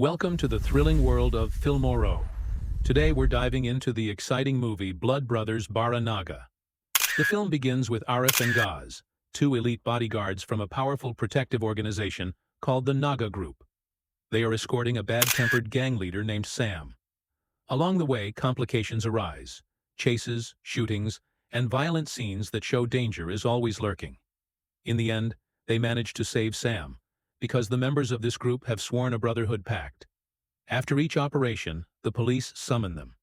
Welcome to the thrilling world of Filmoro. Today we're diving into the exciting movie Blood Brothers Bara Naga. The film begins with Arif and Gaz, two elite bodyguards from a powerful protective organization called the Naga Group. They are escorting a bad-tempered gang leader named Sam. Along the way, complications arise. Chases, shootings, and violent scenes that show danger is always lurking. In the end, they manage to save Sam, because the members of this group have sworn a brotherhood pact. After each operation, the police summon them.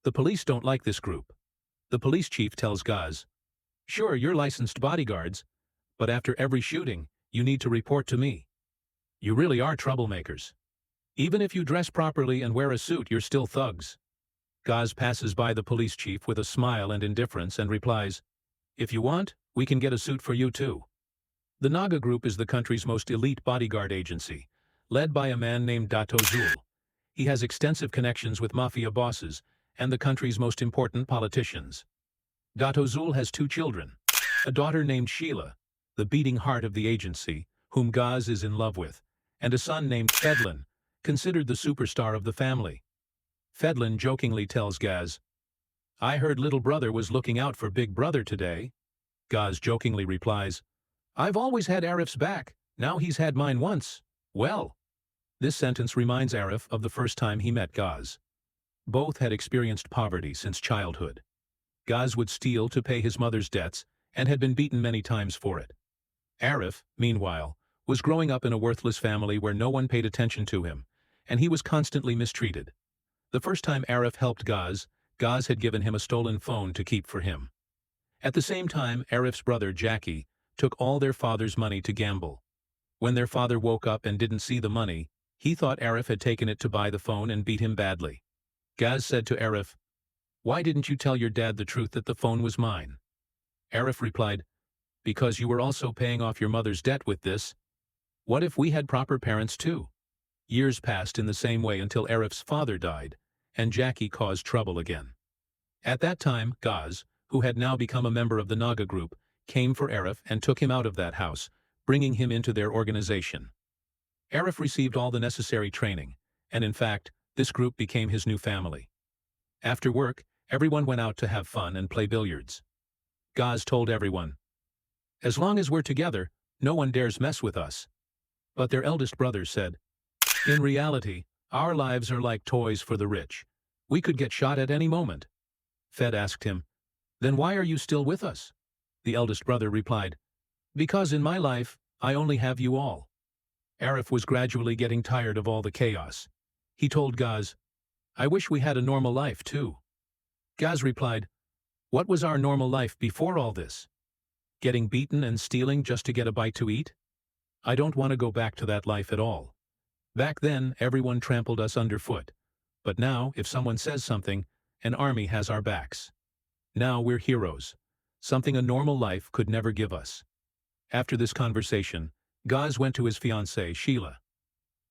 The police don't like this group. The police chief tells Gaz, "Sure, you're licensed bodyguards, but after every shooting, you need to report to me. You really are troublemakers. Even if you dress properly and wear a suit, you're still thugs." Gaz passes by the police chief with a smile and indifference and replies, "If you want, we can get a suit for you too." The Naga Group is the country's most elite bodyguard agency, led by a man named Dato Zul. He has extensive connections with mafia bosses and the country's most important politicians. Dato Zul has two children, a daughter named Sheila, the beating heart of the agency, whom Gaz is in love with, and a son named Fedlin, considered the superstar of the family. Fedlin jokingly tells Gaz, "I heard little brother was looking out for big brother today." Gaz jokingly replies, "I've always had Arif's back, now he's had mine once. Well." This sentence reminds Arif of the first time he met Gaz. Both had experienced poverty since childhood. Gaz would steal to pay his mother's debts and had been beaten many times for it. Arif, meanwhile, was growing up in a worthless family where no one paid attention to him, and he was constantly mistreated. The first time Arif helped Gaz, Gaz had given him a stolen phone to keep for him. At the same time, Arif's brother Jackie took all their father's money to gamble. When their father woke up and didn't see the money, he thought Arif had taken it to buy the phone and beat him badly. Gaz said to Arif, "Why didn't you tell your dad the truth that the phone was mine?" Arif replied, "Because you were also paying off your mother's debt with this. What if we had proper parents too?" Years passed in the same way until Arif's father died, and Jackie caused trouble again. At that time, Gaz, who had now become a member of the Naga Group, came for Arif and took him out of that house, bringing him into their organization. Arif received all the necessary training, and in fact, this group became his new family. After work, everyone went out to have fun and play billiards. Gaz told everyone, "As long as we're together, no one dares mess with us." But their eldest brother said, "In reality, our lives are like toys for the rich. We could get shot at any moment." Fed asked him, "Then why are you still with us?" The eldest brother replied, "Because in my life, I only have you all." Arif was gradually getting tired of all the chaos. He told Gaz, "I wish we had a normal life too." Gaz replied, "What was our normal life before all this? Getting beaten and stealing just to get a bite to eat? I don't want to go back to that life at all. Back then, everyone trampled us underfoot. But now, if someone says something, an army has our backs. Now we're heroes, something a normal life could never give us." After this conversation, Gaz went to his fiancée, Sheila.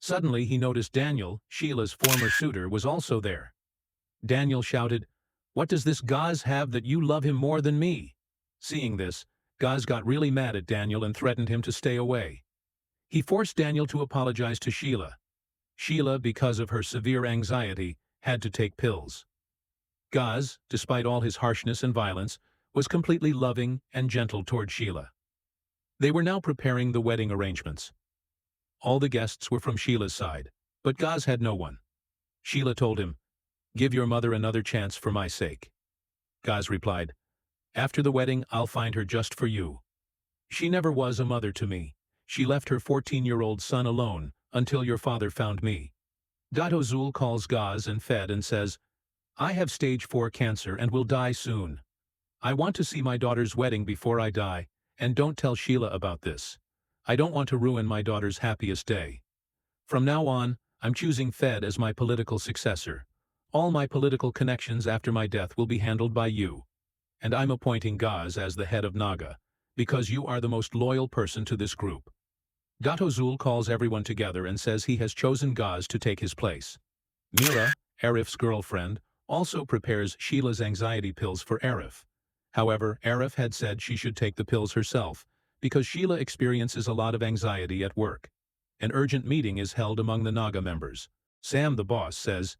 Suddenly he noticed Daniel, Sheila's former suitor, was also there. Daniel shouted, "What does this Gaz have that you love him more than me?" Seeing this, Gaz got really mad at Daniel and threatened him to stay away. He forced Daniel to apologize to Sheila. Sheila, because of her severe anxiety, had to take pills. Gaz, despite all his harshness and violence, was completely loving and gentle toward Sheila. They were now preparing the wedding arrangements. All the guests were from Sheila's side, but Gaz had no one. Sheila told him, "Give your mother another chance for my sake." Gaz replied, "After the wedding, I'll find her just for you. She never was a mother to me. She left her 14-year-old son alone until your father found me." Dato Zul calls Gaz and Fed and says, "I have stage 4 cancer and will die soon. I want to see my daughter's wedding before I die, and don't tell Sheila about this. I don't want to ruin my daughter's happiest day. From now on, I'm choosing Fed as my political successor. All my political connections after my death will be handled by you. And I'm appointing Gaz as the head of Naga, because you are the most loyal person to this group." Dato Zul calls everyone together and says he has chosen Gaz to take his place. Mira, Arif's girlfriend, also prepares Sheila's anxiety pills for Arif. However, Arif had said she should take the pills herself, because Sheila experiences a lot of anxiety at work. An urgent meeting is held among the Naga members. Sam, the boss, says,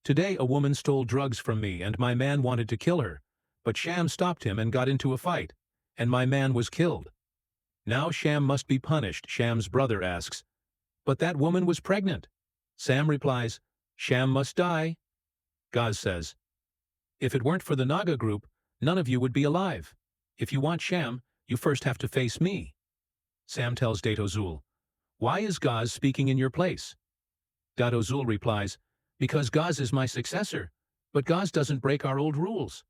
"Today a woman stole drugs from me and my man wanted to kill her, but Sham stopped him and got into a fight, and my man was killed. Now Sham must be punished." Sham's brother asks, "But that woman was pregnant." Sam replies, "Sham must die." Gaz says, "If it weren't for the Naga group, none of you would be alive. If you want Sham, you first have to face me." Sam tells Dato Zul, "Why is Gaz speaking in your place?" Dato Zul replies, "Because Gaz is my successor, but Gaz doesn't break our old rules."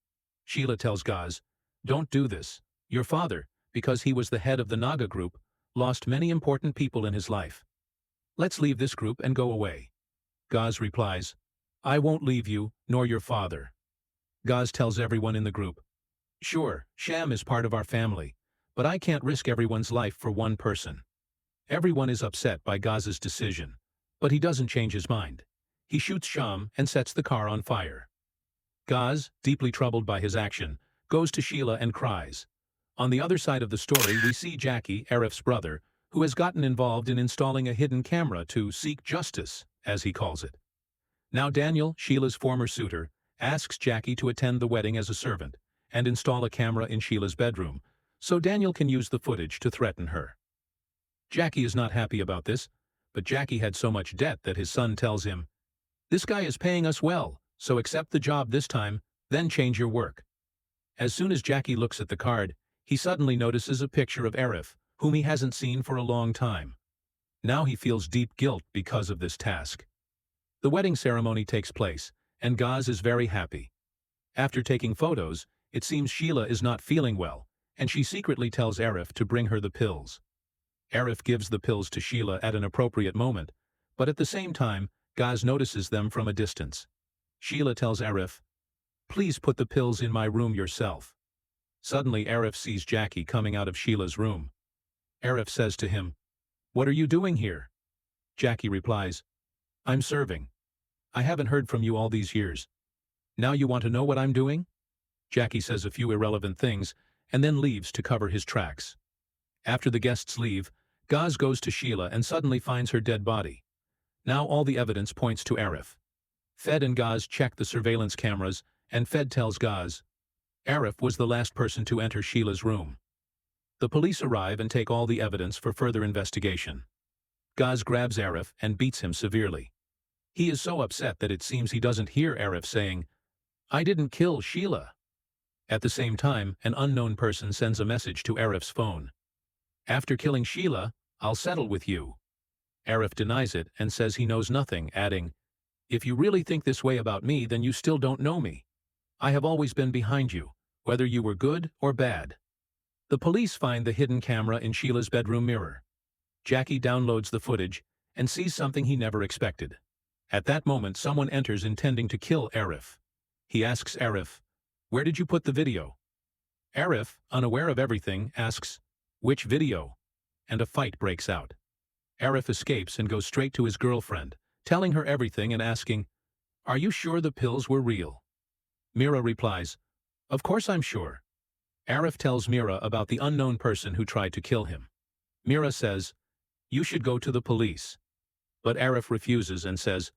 Sheila tells Gaz, "Don't do this. Your father, because he was the head of the Naga group, lost many important people in his life. Let's leave this group and go away." Gaz replies, "I won't leave you, nor your father." Gaz tells everyone in the group, "Sure, Sham is part of our family, but I can't risk everyone's life for one person." Everyone is upset by Gaz's decision, but he doesn't change his mind. He shoots Sham and sets the car on fire. Gaz, deeply troubled by his action, goes to Sheila and cries. On the other side of the story, we see Jackie, Arif's brother, who has gotten involved in installing a hidden camera to seek justice, as he calls it. Now Daniel, Sheila's former suitor, asks Jackie to attend the wedding as a servant and install a camera in Sheila's bedroom, so Daniel can use the footage to threaten her. Jackie is not happy about this, but Jackie had so much debt that his son tells him, "This guy is paying us well, so accept the job this time, then change your work." As soon as Jackie looks at the card, he suddenly notices a picture of Arif, whom he hasn't seen for a long time. Now he feels deep guilt because of this task. The wedding ceremony takes place, and Gaz is very happy. After taking photos, it seems Sheila is not feeling well, and she secretly tells Arif to bring her the pills. Arif gives the pills to Sheila at an appropriate moment, but at the same time, Gaz notices them from a distance. Sheila tells Arif, "Please put the pills in my room yourself." Suddenly Arif sees Jackie coming out of Sheila's room. Arif says to him, "What are you doing here?" Jackie replies, "I'm serving. I haven't heard from you all these years. Now you want to know what I'm doing?" Jackie says a few irrelevant things and then leaves to cover his tracks. After the guests leave, Gaz goes to Sheila and suddenly finds her dead body. Now all the evidence points to Arif. Fed and Gaz check the surveillance cameras, and Fed tells Gaz, Arif was the last person to enter Sheila's room. The police arrive and take all the evidence for further investigation. Gaz grabs Arif and beats him severely. He is so upset that it seems he doesn't hear Arif saying, "I didn't kill Sheila." At the same time, an unknown person sends a message to Arif's phone. "After killing Sheila, I'll settle with you." Arif denies it and says he knows nothing, adding, "If you really think this way about me, then you still don't know me. I have always been behind you, whether you were good or bad." The police find the hidden camera in Sheila's bedroom mirror. Jackie downloads the footage and sees something he never expected. At that moment, someone enters intending to kill Arif. He asks Arif, "Where did you put the video?" Arif, unaware of everything, asks, "Which video?" And a fight breaks out. Arif escapes and goes straight to his girlfriend, telling her everything and asking, "Are you sure the pills were real?" Mira replies, "Of course I'm sure." Arif tells Mira about the unknown person who tried to kill him. Mira says, "You should go to the police." But Arif refuses and says,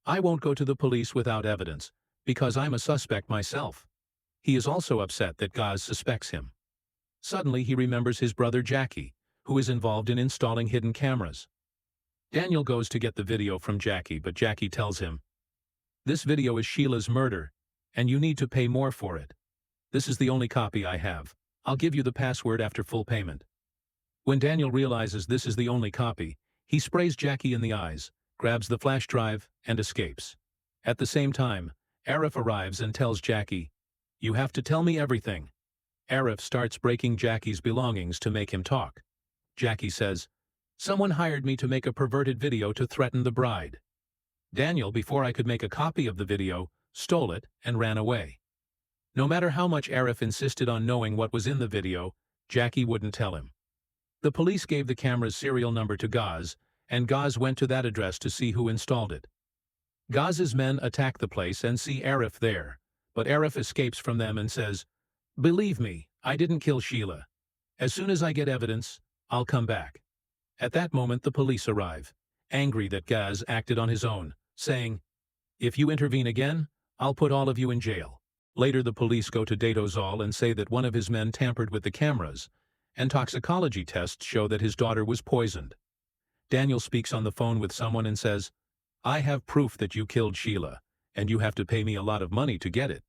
"I won't go to the police without evidence, because I'm a suspect myself." He is also upset that Gaz suspects him. Suddenly he remembers his brother Jackie, who is involved in installing hidden cameras. Daniel goes to get the video from Jackie, but Jackie tells him, "This video is Sheila's murder, and you need to pay more for it. This is the only copy I have. I'll give you the password after full payment." When Daniel realizes this is the only copy, he sprays Jackie in the eyes, grabs the flash drive, and escapes. At the same time, Arif arrives and tells Jackie, "You have to tell me everything." Arif starts breaking Jackie's belongings to make him talk. Jackie says, "Someone hired me to make a perverted video to threaten the bride. Daniel, before I could make a copy of the video, stole it and ran away." No matter how much Arif insisted on knowing what was in the video, Jackie wouldn't tell him. The police gave the camera's serial number to Gaz, and Gaz went to that address to see who installed it. Gaz's men attack the place and see Arif there, but Arif escapes from them and says, "Believe me, I didn't kill Sheila. As soon as I get evidence, I'll come back." At that moment the police arrive, angry that Gaz acted on his own, saying, "If you intervene again, I'll put all of you in jail." Later the police go to Datozal and say that one of his men tampered with the cameras, and toxicology tests show that his daughter was poisoned. Daniel speaks on the phone with someone and says, "I have proof that you killed Sheila, and you have to pay me a lot of money to get it."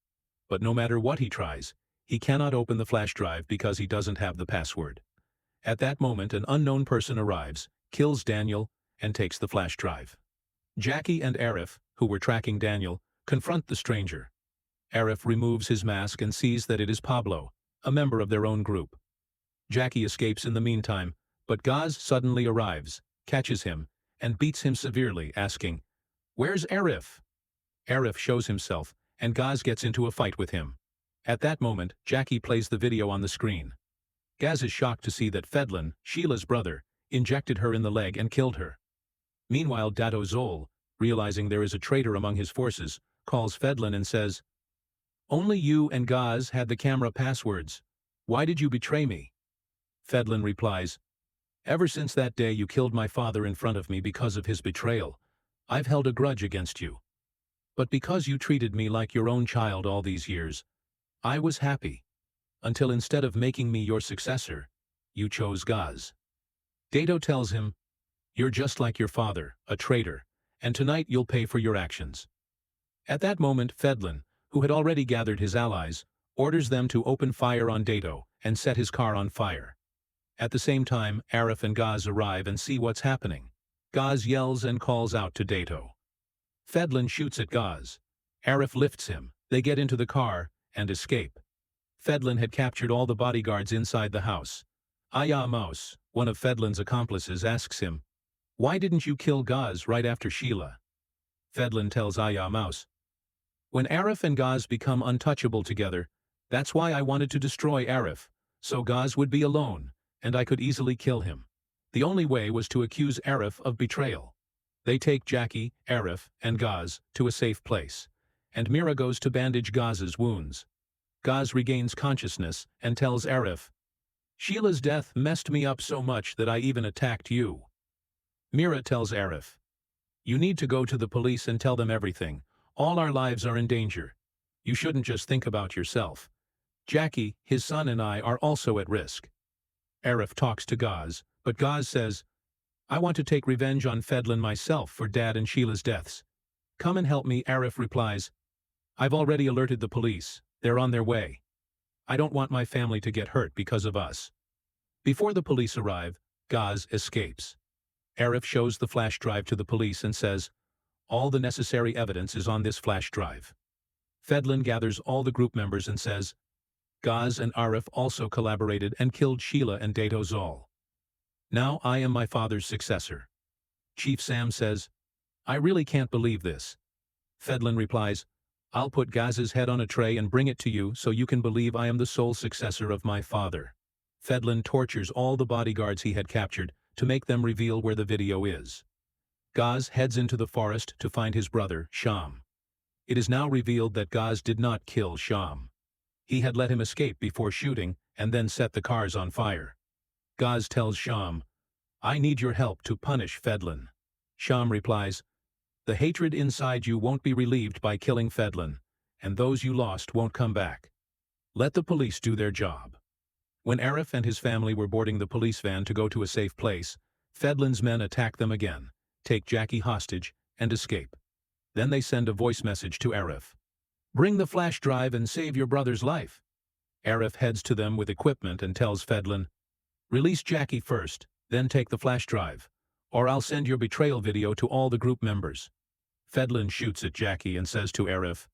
But no matter what he tries, he cannot open the flash drive because he doesn't have the password. At that moment an unknown person arrives, kills Daniel, and takes the flash drive. Jackie and Arif, who were tracking Daniel, confront the stranger. Arif removes his mask and sees that it is Pablo, a member of their own group. Jackie escapes in the meantime, but Gaz suddenly arrives, catches him, and beats him severely, asking, "Where's Arif?" Arif shows himself, and Gaz gets into a fight with him. At that moment, Jackie plays the video on the screen. Gaz is shocked to see that Fedlin, Sheila's brother, injected her in the leg and killed her. Meanwhile, Datozal, realizing there is a traitor among his forces, calls Fedlin and says, "Only you and Gaz had the camera passwords. Why did you betray me?" Fedlin replies, "Ever since that day you killed my father in front of me because of his betrayal, I've held a grudge against you. But because you treated me like your own child all these years, I was happy. Until instead of making me your successor, you chose Gaz." Dato tells him, "You're just like your father, a traitor, and tonight you'll pay for your actions." At that moment Fedlin, who had already gathered his allies, orders them to open fire on Dato and set his car on fire. At the same time, Arif and Gaz arrive and see what's happening. Gaz yells and calls out to Dato. Fedlin shoots at Gaz. Arif lifts him, they get into the car, and escape. Fedlin had captured all the bodyguards inside the house. Ayam, one of Fedlin's accomplices, asks him, "Why didn't you kill Gaz right after Sheila?" Fedlin tells Ayam, "When Arif and Gaz become untouchable together, that's why I wanted to destroy Arif, so Gaz would be alone, and I could easily kill him. The only way was to accuse Arif of betrayal." They take Jackie, Arif, and Gaz to a safe place, and Mira goes to bandage Gaz's wounds. Gaz regains consciousness and tells Arif, "Sheila's death messed me up so much that I even attacked you." Mira tells Arif, "You need to go to the police and tell them everything. All our lives are in danger. You shouldn't just think about yourself. Jackie, his son, and I are also at risk." Arif talks to Gaz, but Gaz says, "I want to take revenge on Fedlin myself for Dad and Sheila's deaths. Come and help me." Arif replies, "I've already alerted the police. They're on their way. I don't want my family to get hurt because of us." Before the police arrive, Gaz escapes. Arif shows the flash drive to the police and says, "All the necessary evidence is on this flash drive." Fedlin gathers all the group members and says, "Gaz and Arif also collaborated and killed Sheila and Datozal. Now I am my father's successor." Chief Sam says, "I really can't believe this." Fedlin replies, "I'll put Gaz's head on a tray and bring it to you so you can believe I am the sole successor of my father." Fedlin tortures all the bodyguards he had captured to make them reveal where the video is. Gaz heads into the forest to find his brother, Sham. It is now revealed that Gaz did not kill Sham. He had let him escape before shooting and then set the cars on fire. Gaz tells Sham, "I need your help to punish Fedlin." Sham replies, "The hatred inside you won't be relieved by killing Fedlin, and those you lost won't come back. Let the police do their job." When Arif and his family were boarding the police van to go to a safe place, Fedlin's men attack them again, take Jackie hostage, and escape. Then they send a voice message to Arif. "Bring the flash drive and save your brother's life." Arif heads to them with equipment and tells Fedlin, "Release Jackie first, then take the flash drive, or I'll send your betrayal video to all the group members." Fedlin shoots at Jackie and says to Arif,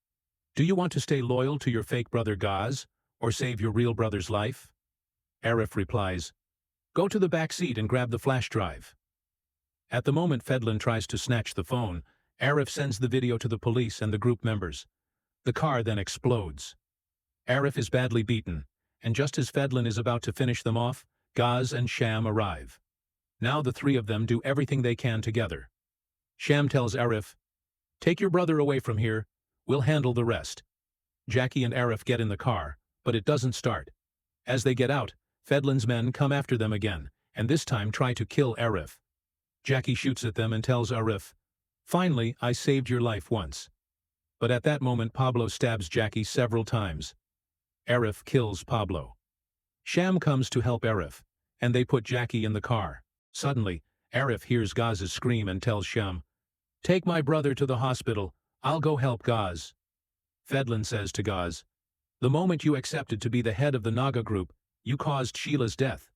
"Do you want to stay loyal to your fake brother Gaz, or save your real brother's life?" Arif replies, "Go to the back seat and grab the flash drive." At the moment Fedlin tries to snatch the phone, Arif sends the video to the police and the group members. The car then explodes. Arif is badly beaten, and just as Fedlin is about to finish them off, Gaz and Sham arrive. Now the three of them do everything they can together. Sham tells Arif, "Take your brother away from here. We'll handle the rest." Jackie and Arif get in the car, but it doesn't start. As they get out, Fedlin's men come after them again, and this time try to kill Arif. Jackie shoots at them and tells Arif, "Finally, I saved your life once." But at that moment Pablo stabs Jackie several times. Arif kills Pablo. Sham comes to help Arif, and they put Jackie in the car. Suddenly, Arif hears Gaz's scream and tells Sham, "Take my brother to the hospital, I'll go help Gaz." Fedlin says to Gaz, "The moment you accepted to be the head of the Naga group, you caused Sheila's death.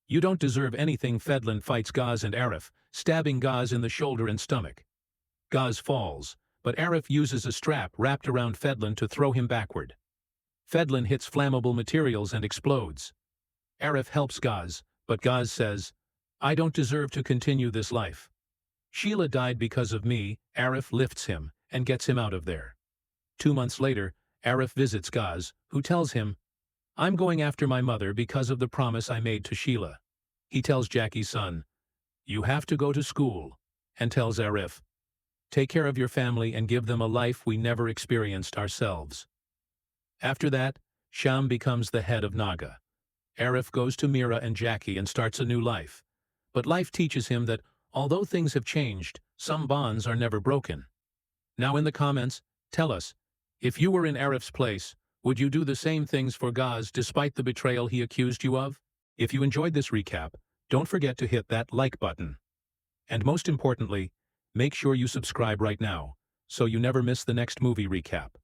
You don't deserve anything." Fedlin fights Gaz and Arif, stabbing Gaz in the shoulder and stomach. Gaz falls, but Arif uses a strap wrapped around Fedlin to throw him backward. Fedlin hits flammable materials and explodes. Arif helps Gaz, but Gaz says, "I don't deserve to continue this life. Sheila died because of me." Arif lifts him and gets him out of there. 2 months later, Arif visits Gaz, who tells him, "I'm going after my mother because of the promise I made to Sheila." He tells Jackie's son, "You have to go to school," and tells Arif, "Take care of your family and give them a life we never experienced ourselves." After that, Sham becomes the head of Naga. Arif goes to Mira and Jackie and starts a new life. But life teaches him that, although things have changed, some bonds are never broken. Now in the comments, tell us, if you were in Arif's place, would you do the same things for Gaz despite the betrayal he accused you of? If you enjoyed this recap, don't forget to hit that like button. And most importantly, make sure you subscribe right now, so you never miss the next movie recap.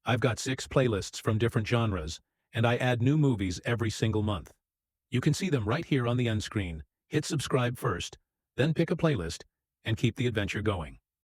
I've got 6 playlists from different genres, and I add new movies every single month. You can see them right here on the end screen. Hit subscribe first, then pick a playlist, and keep the adventure going.